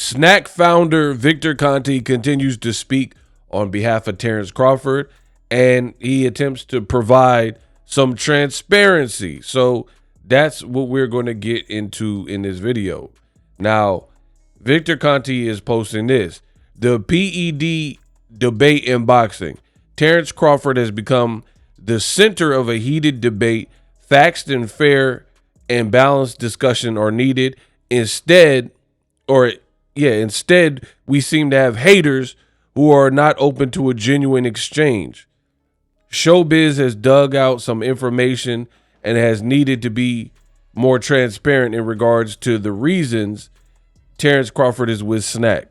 SNAC founder Victor Conte continues to speak on behalf of Terence Crawford, and he attempts to provide some transparency. So that's what we're going to get into in this video. Now, Victor Conte is posting this. The PED debate in boxing. Terence Crawford has become the center of a heated debate. Facts and fair and balanced discussion are needed. Instead, we seem to have haters who are not open to a genuine exchange. Showbiz has dug out some information and has needed to be more transparent in regards to the reasons Terence Crawford is with SNAC.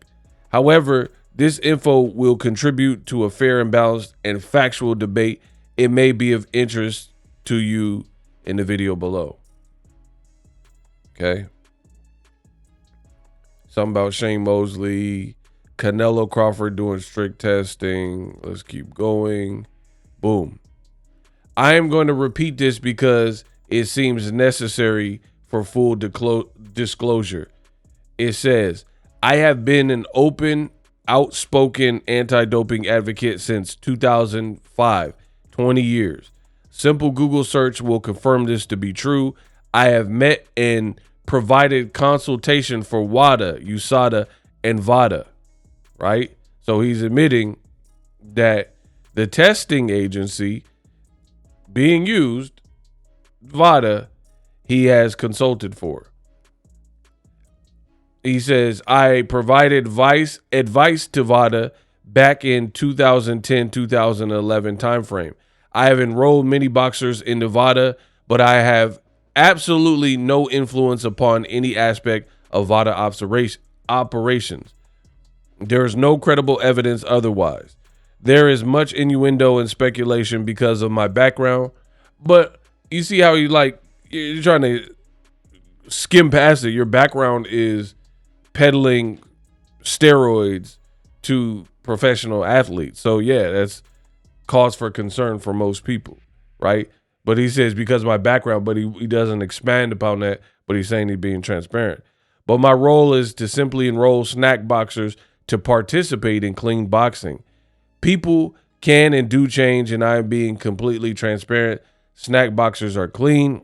However, this info will contribute to a fair and balanced and factual debate. It may be of interest to you in the video below. Okay. Something about Shane Mosley, Canelo Crawford doing strict testing. Let's keep going. Boom. I am going to repeat this because it seems necessary for full disclosure. It says, I have been an open, outspoken anti-doping advocate since 2005, 20 years. Simple Google search will confirm this to be true. I have met and provided consultation for WADA, USADA, and VADA, right? So he's admitting that the testing agency being used, VADA, he has consulted for. He says, I provided advice to VADA back in 2010-2011 timeframe. I have enrolled many boxers into VADA, but I have absolutely no influence upon any aspect of VADA operations. There is no credible evidence otherwise. There is much innuendo and speculation because of my background, but you see how you're trying to skim past it. Your background is peddling steroids to professional athletes. So yeah, that's cause for concern for most people, right? But he says because of my background, but he doesn't expand upon that, but he's saying he's being transparent. But my role is to simply enroll SNAC boxers to participate in clean boxing. People can and do change, and I am being completely transparent. SNAC boxers are clean.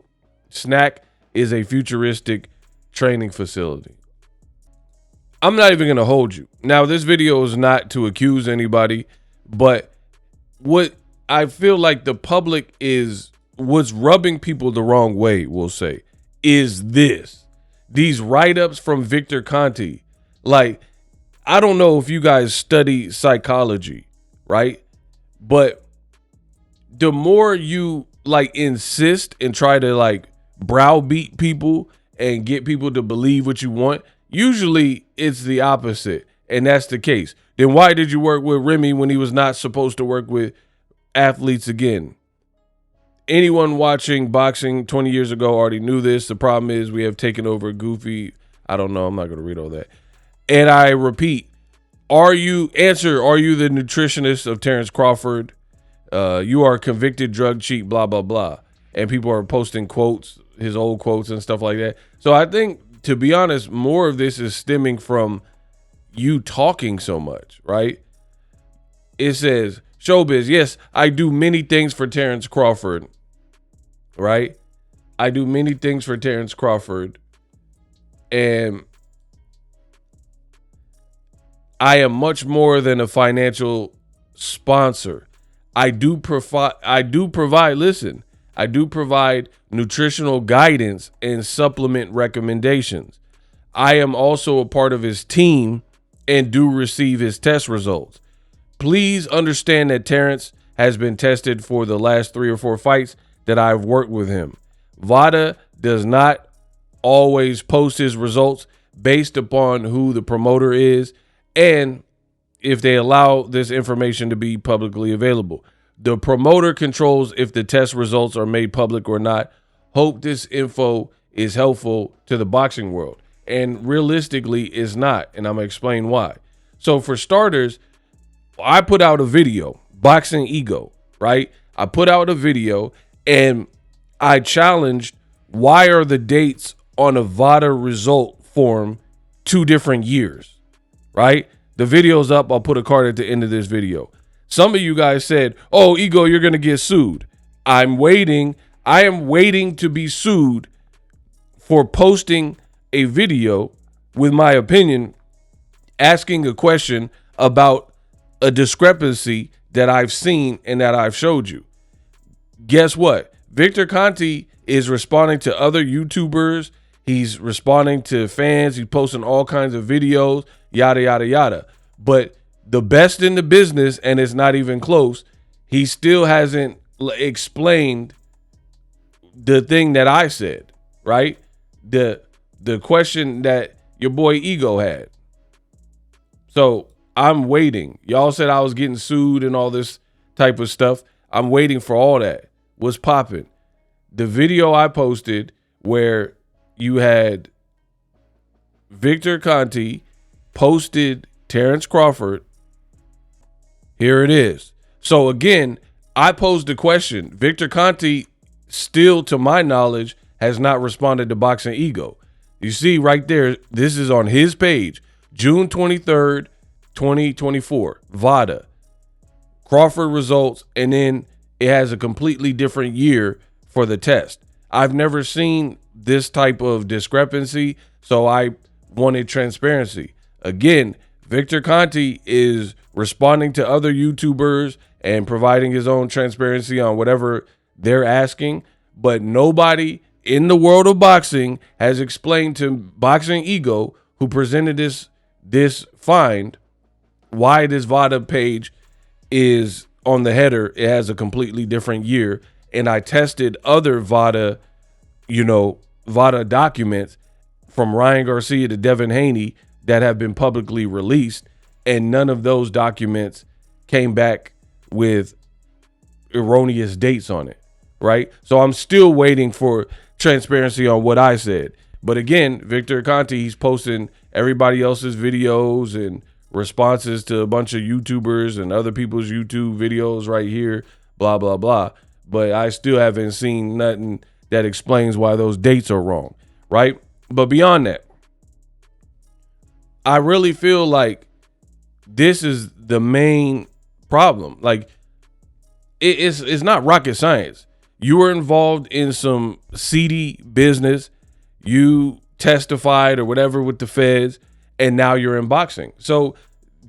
SNAC is a futuristic training facility. I'm not even going to hold you. Now, this video is not to accuse anybody, but what I feel like the public is, what's rubbing people the wrong way, we'll say, is these write-ups from Victor Conte. Like, I don't know if you guys study psychology, right? But the more you insist and try to browbeat people and get people to believe what you want, usually it's the opposite. And that's the case. Then why did you work with Remy when he was not supposed to work with athletes again? Anyone watching boxing 20 years ago already knew this. The problem is we have taken over goofy. I don't know. I'm not going to read all that. And I repeat, are you the nutritionist of Terence Crawford? You are a convicted drug cheat, blah, blah, blah. And people are posting quotes, his old quotes and stuff like that. So I think, to be honest, more of this is stemming from you talking so much, right? It says, Showbiz, yes, I do many things for Terence Crawford, right? I do many things for Terence Crawford, and I am much more than a financial sponsor. I do provide nutritional guidance and supplement recommendations. I am also a part of his team and do receive his test results. Please understand that Terence has been tested for the last 3 or 4 fights that I've worked with him. VADA does not always post his results based upon who the promoter is and if they allow this information to be publicly available. The promoter controls if the test results are made public or not. Hope this info is helpful to the boxing world. And realistically, it's not. And I'm going to explain why. So for starters, I put out a video, Boxing Ego, right? I put out a video and I challenged, why are the dates on a VADA result form 2 different years? right? The video's up. I'll put a card at the end of this video. Some of you guys said, oh, Ego, you're going to get sued. I'm waiting. I am waiting to be sued for posting a video with my opinion, asking a question about a discrepancy that I've seen and that I've showed you. Guess what? Victor Conte is responding to other YouTubers. He's responding to fans. He's posting all kinds of videos, yada, yada, yada. But the best in the business, and it's not even close, he still hasn't explained the thing that I said, right? The question that your boy Ego had. So I'm waiting. Y'all said I was getting sued and all this type of stuff. I'm waiting for all that. What's popping? The video I posted where you had Victor Conte posted Terence Crawford. Here it is. So again, I posed the question. Victor Conte still, to my knowledge, has not responded to Boxing Ego. You see right there, this is on his page, June 23rd, 2024, VADA. Crawford results, and then it has a completely different year for the test. I've never seen this type of discrepancy, so I wanted transparency. Again, Victor Conte is responding to other YouTubers and providing his own transparency on whatever they're asking, but nobody in the world of boxing has explained to Boxing Ego, who presented this find, why this VADA page is on the header. It has a completely different year. And I tested other VADA, VADA documents from Ryan Garcia to Devin Haney that have been publicly released, and none of those documents came back with erroneous dates on it, right? So I'm still waiting for transparency on what I said. But again, Victor Conte, he's posting everybody else's videos and responses to a bunch of YouTubers and other people's YouTube videos right here, blah, blah, blah. But I still haven't seen nothing that explains why those dates are wrong, right? But beyond that, I really feel like this is the main problem. Like, it's not rocket science. You were involved in some seedy business. You testified or whatever with the feds, and now you're in boxing. So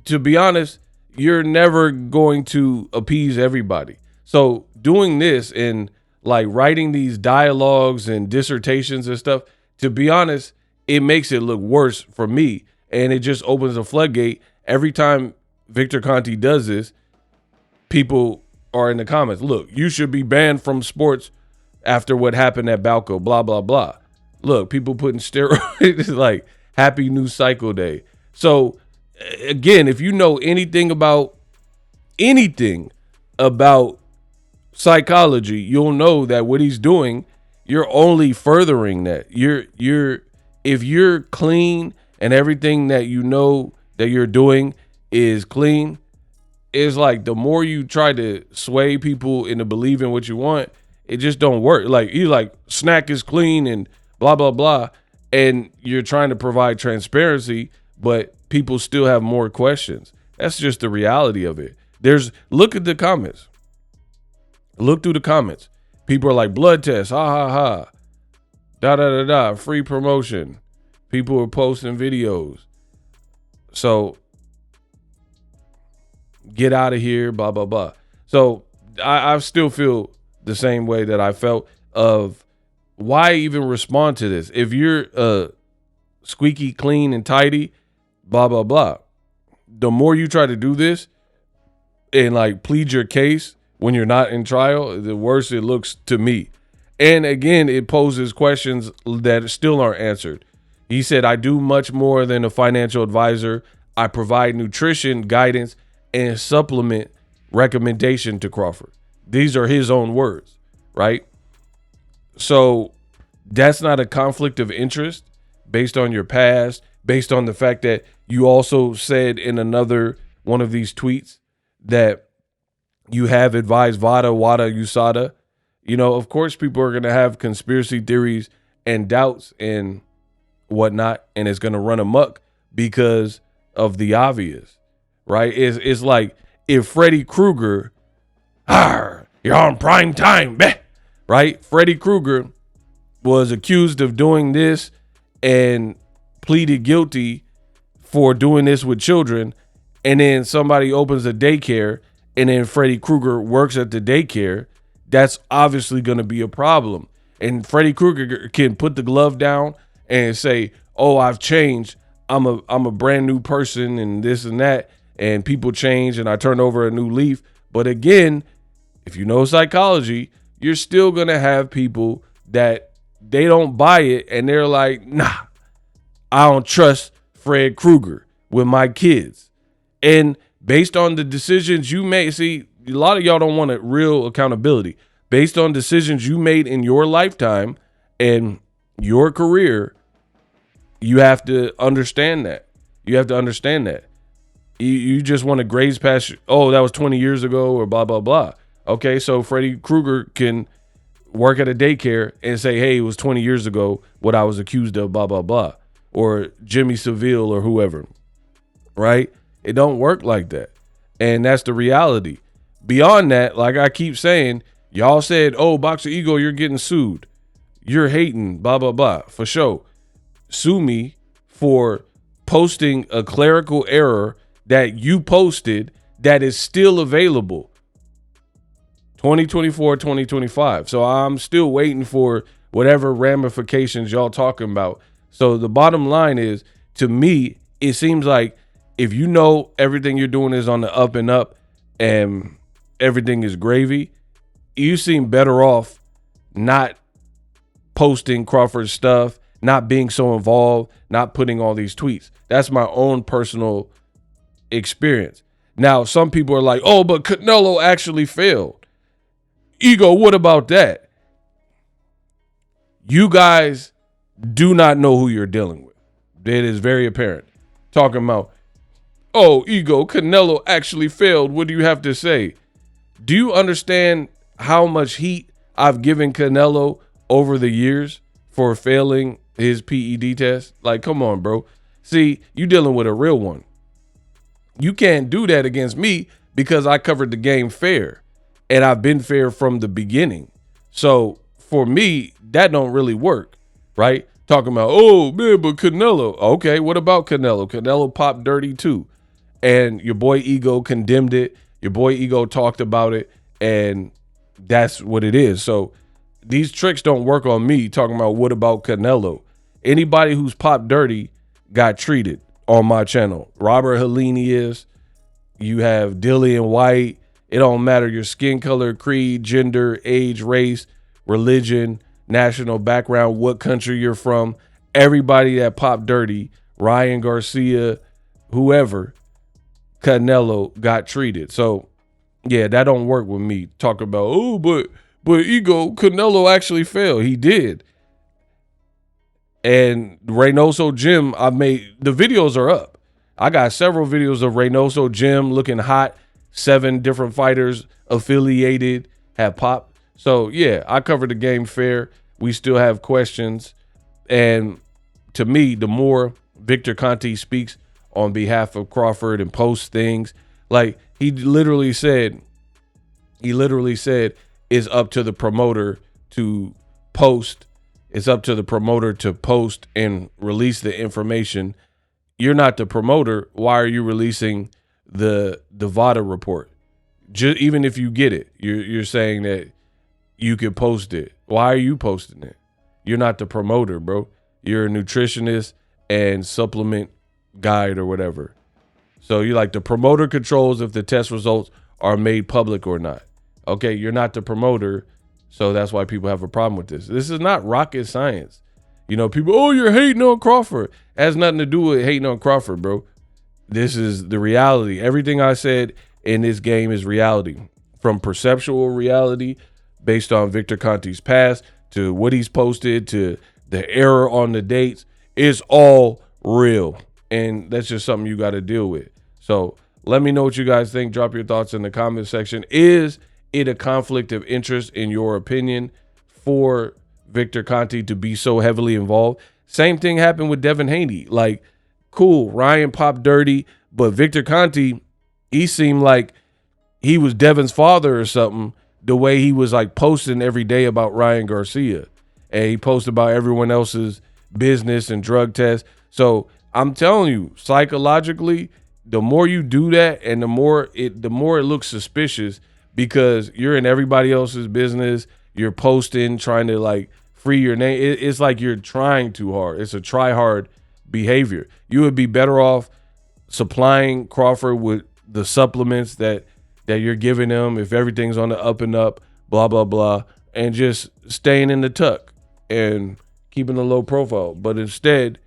to be honest, you're never going to appease everybody. So doing this and like writing these dialogues and dissertations and stuff, to be honest, it makes it look worse for me. And it just opens a floodgate. Every time Victor Conte does this, people are in the comments, look, you should be banned from sports after what happened at BALCO, blah, blah, blah. Look, people putting steroids, like happy new cycle day. So again, if you know anything about psychology, you'll know that what he's doing, you're only furthering that. If you're clean and everything that you know that you're doing is clean, it's like the more you try to sway people into believing what you want, it just don't work. Like you like SNAC is clean and blah, blah, blah. And you're trying to provide transparency, but people still have more questions. That's just the reality of it. Look at the comments. Look through the comments. People are like, blood test, ha, ha, ha. Da, da, da, da, free promotion. People are posting videos. So get out of here, blah, blah, blah. So I still feel the same way that I felt of why even respond to this? If you're squeaky clean and tidy, blah, blah, blah. The more you try to do this and like plead your case when you're not in trial, the worse it looks to me. And again, it poses questions that still aren't answered. He said, I do much more than a financial advisor. I provide nutrition, guidance, and supplement recommendation to Crawford. These are his own words, right? So that's not a conflict of interest based on your past, based on the fact that you also said in another one of these tweets that you have advised VADA, WADA, USADA. Of course, people are going to have conspiracy theories and doubts and whatnot, and it's going to run amok because of the obvious, right? It's like if Freddy Krueger, you're on prime time, bleh, right? Freddy Krueger was accused of doing this and pleaded guilty for doing this with children, and then somebody opens a daycare and then Freddy Krueger works at the daycare. That's obviously going to be a problem. And Freddy Krueger can put the glove down and say, oh, I've changed. I'm a brand new person and this and that. And people change and I turn over a new leaf. But again, if you know psychology, you're still going to have people that they don't buy it. And they're like, nah, I don't trust Fred Krueger with my kids. And based on the decisions you made, see, a lot of y'all don't want a real accountability. Based on decisions you made in your lifetime and your career, you have to understand that. You have to understand that. You just want to graze past, oh, that was 20 years ago or blah, blah, blah. Okay, so Freddy Krueger can work at a daycare and say, hey, it was 20 years ago what I was accused of, blah, blah, blah. Or Jimmy Seville or whoever, right? It don't work like that. And that's the reality. Beyond that, like I keep saying, y'all said, oh, Boxer Ego, you're getting sued. You're hating, blah, blah, blah. For sure. Sue me for posting a clerical error that you posted that is still available. 2024, 2025. So I'm still waiting for whatever ramifications y'all talking about. So the bottom line is, to me, it seems like if you know everything you're doing is on the up and up and everything is gravy, you seem better off not posting Crawford's stuff, not being so involved, not putting all these tweets. That's my own personal experience. Now, some people are like, oh, but Canelo actually failed. Ego, what about that? You guys do not know who you're dealing with. It is very apparent. Talking about, oh, Ego, Canelo actually failed. What do you have to say? Do you understand how much heat I've given Canelo over the years for failing his PED test? Like, come on, bro. See, you dealing with a real one. You can't do that against me because I covered the game fair. And I've been fair from the beginning. So for me, that don't really work, right? Talking about, oh, man, but Canelo. Okay, what about Canelo? Canelo popped dirty too. And your boy Ego condemned it. Your boy Ego talked about it. And that's what it is. So these tricks don't work on me talking about what about Canelo. Anybody who's popped dirty got treated on my channel. Robert Helini is. You have Dillian White. It don't matter your skin color, creed, gender, age, race, religion, national background, what country you're from. Everybody that popped dirty, Ryan Garcia, whoever, Canelo got treated. So, yeah, that don't work with me. Talk about, oh, but Ego, Canelo actually failed. He did. And Reynoso Jim, the videos are up. I got several videos of Reynoso Jim looking hot. 7 different fighters affiliated have popped. So, yeah, I covered the game fair. We still have questions. And to me, the more Victor Conte speaks on behalf of Crawford and posts things, like he literally said it's up to the promoter to post. It's up to the promoter to post and release the information. You're not the promoter. Why are you releasing the VADA report? Even if you get it, you're saying that you could post it. Why are you posting it? You're not the promoter, bro. You're a nutritionist and supplement guide or whatever. So you're like, the promoter controls if the test results are made public or not. Okay, you're not the promoter, so that's why people have a problem with this. This is not rocket science. You know, people, oh, you're hating on Crawford. It has nothing to do with hating on Crawford, bro. This is the reality. Everything I said in this game is reality. From perceptual reality based on Victor Conte's past to what he's posted to the error on the dates. It's all real. And that's just something you got to deal with. So let me know what you guys think. Drop your thoughts in the comment section. Is it a conflict of interest, in your opinion, for Victor Conte to be so heavily involved? Same thing happened with Devin Haney. Like, Cool. Ryan popped dirty, but Victor Conte, he seemed like he was Devin's father or something, the way he was like posting every day about Ryan Garcia. And he posted about everyone else's business and drug tests. So I'm telling you, psychologically, the more you do that and the more it looks suspicious, because you're in everybody else's business. You're posting, trying to like free your name. It's like you're trying too hard. It's a try hard behavior. You would be better off supplying Crawford with the supplements that you're giving him if everything's on the up and up, blah, blah, blah, and just staying in the tuck and keeping a low profile. But instead,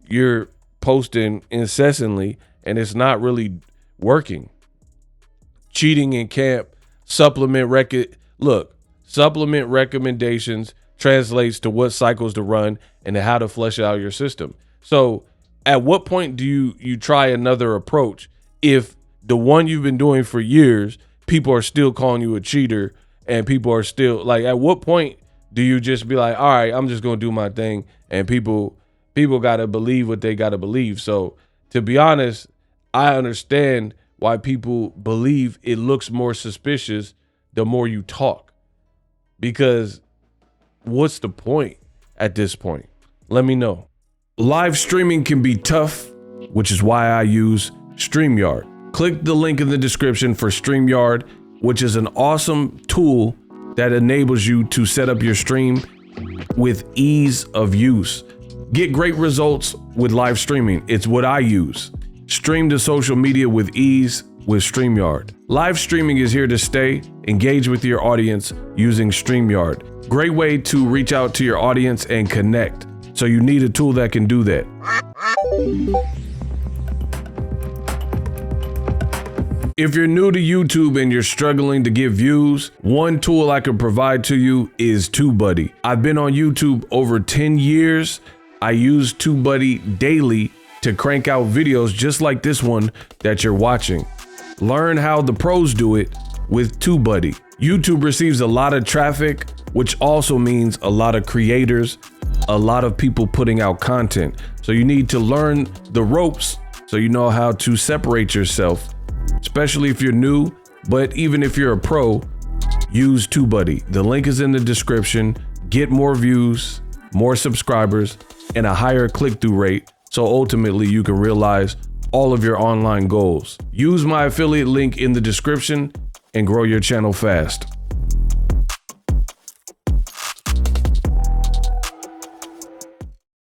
you're posting incessantly and it's not really working. Cheating in camp, supplement recommendations translates to what cycles to run and how to flesh out your system. So at what point do you try another approach if the one you've been doing for years, people are still calling you a cheater and people are still like, at what point do you just be like, all right, I'm just going to do my thing, and people got to believe what they got to believe. So to be honest, I understand why people believe it looks more suspicious the more you talk, because what's the point at this point? Let me know. Live streaming can be tough, which is why I use StreamYard. Click the link in the description for StreamYard, which is an awesome tool that enables you to set up your stream with ease of use. Get great results with live streaming. It's what I use. Stream to social media with ease with StreamYard. Live streaming is here to stay. Engage with your audience using StreamYard. Great way to reach out to your audience and connect. So you need a tool that can do that. If you're new to YouTube and you're struggling to get views, one tool I can provide to you is TubeBuddy. I've been on YouTube over 10 years. I use TubeBuddy daily to crank out videos just like this one that you're watching. Learn how the pros do it with TubeBuddy. YouTube receives a lot of traffic, which also means a lot of creators, a lot of people putting out content. So you need to learn the ropes so you know how to separate yourself, especially if you're new. But even if you're a pro, use TubeBuddy. The link is in the description. Get more views, more subscribers, and a higher click-through rate, so ultimately you can realize all of your online goals. Use my affiliate link in the description and grow your channel fast.